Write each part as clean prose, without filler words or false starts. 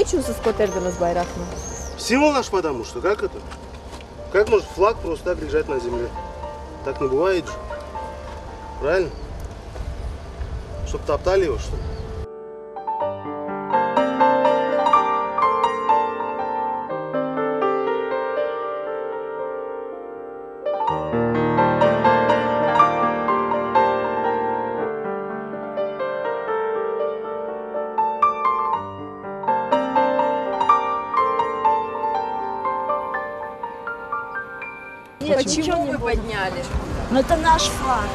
Не için siz koterдiniz bayrakını? Символ наш, потому что, как это? Как может флаг просто так лежать на земле? Так не бывает же. Правильно? Чтоб топтали его, что ли? Почему вы подняли? Ну, это наш флаг.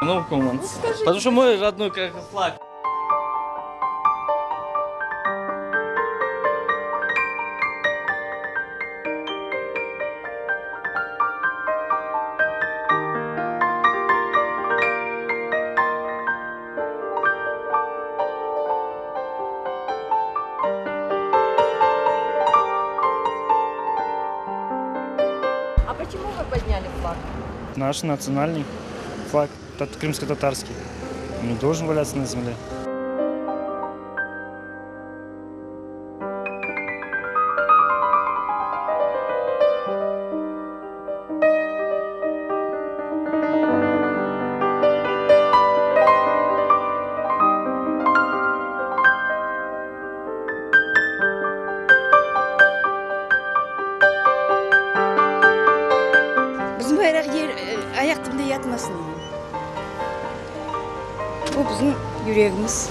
Ну, потому что мой родной как флаг. А почему вы подняли флаг? Наш национальный флаг, крымско-татарский, не должен валяться на земле. Bizim bayrak yer ayak dibinde yatmasın. Bu bizim yüreğimiz.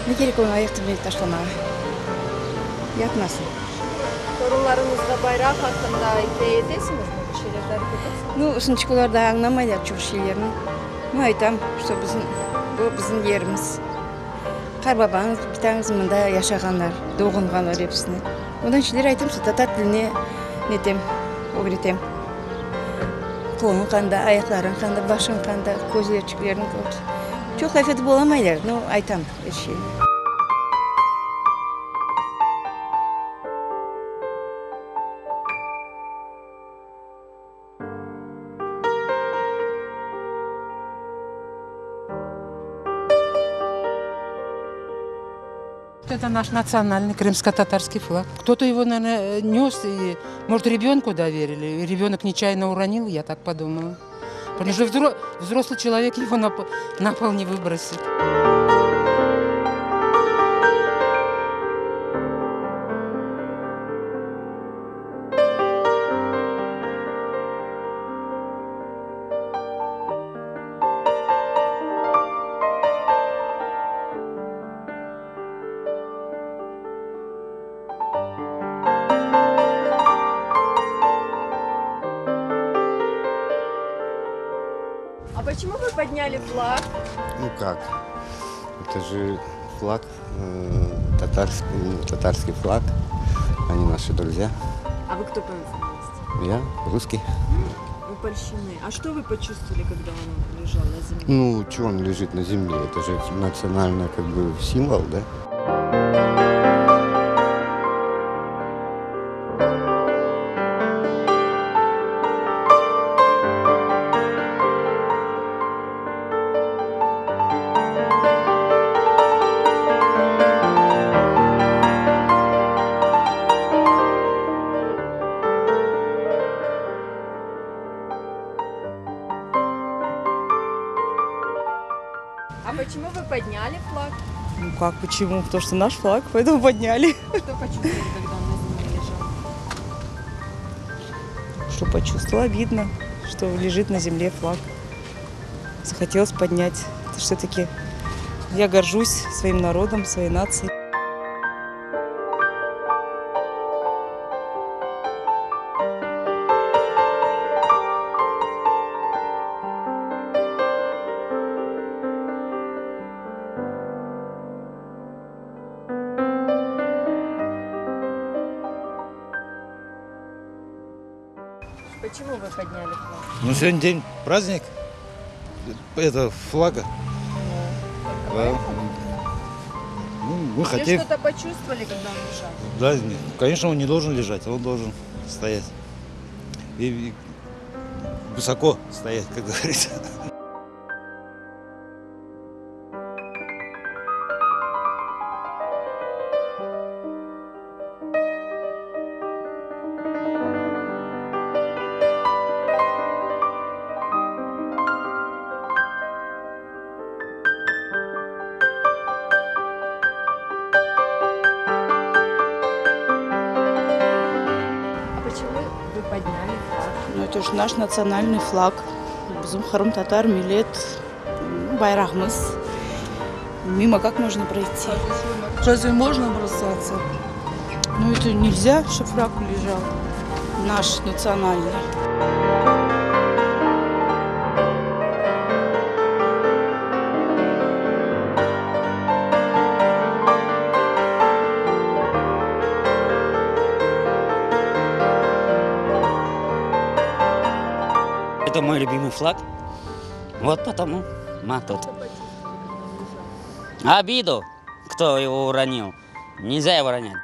Ne gerek onu ayak dibine taşlamaya? Yatmasın. Torunlarınızla bayrak hakkında hikaye edesiniz mi? Bir şeyler tarif edesiniz mi? Ну, ысынчыколар да аңламайлар çok şeylerini. Ну, айтам, что bu bizim yerimiz. Қарбабаңыз, бітаңыз мында yaşaganlar, doğunganlar hepsini. Ondan şeyler айтам, что татар тіліне нетем, öğretem. Қолың қанда, аяқларың қанда, башың қанда, көзерчіктерің көп. Çok lafeti bulamaylar, ну, айтам, her şeyi. Это наш национальный крымско-татарский флаг. Кто-то его, наверное, нес, и, может, ребенку доверили. И ребенок нечаянно уронил, я так подумала. Потому что взрослый человек его на пол не выбросит. А почему вы подняли флаг? Ну как? Это же флаг, татарский флаг. Они наши друзья. А вы кто по национальности? Я русский. Вы польщены. А что вы почувствовали, когда он лежал на земле? Ну, что он лежит на земле? Это же национальный как бы символ, да? А почему вы подняли флаг? Ну как, почему? Потому что наш флаг, поэтому подняли. Что почувствовали, когда он на земле лежал? Что почувствовала, обидно, что лежит на земле флаг. Захотелось поднять. Это все-таки я горжусь своим народом, своей нацией. Почему вы подняли флаг? Ну, сегодня день праздник. Это флага. Да. Ну, мы Вы хотим. что-то почувствовали, когда он лежал? Да, конечно, он не должен лежать, он должен стоять. И высоко стоять, как говорится. А почему вы подняли флаг? Ну, это же наш национальный флаг. Bizim Харум татар милет байрагымыз. Мимо как можно пройти? Разве можно бросаться? Ну, это нельзя, чтобы флаг лежал. Наш национальный. Это мой любимый флаг. Вот потому мы тут. Обиду, кто его уронил. Нельзя его ронять.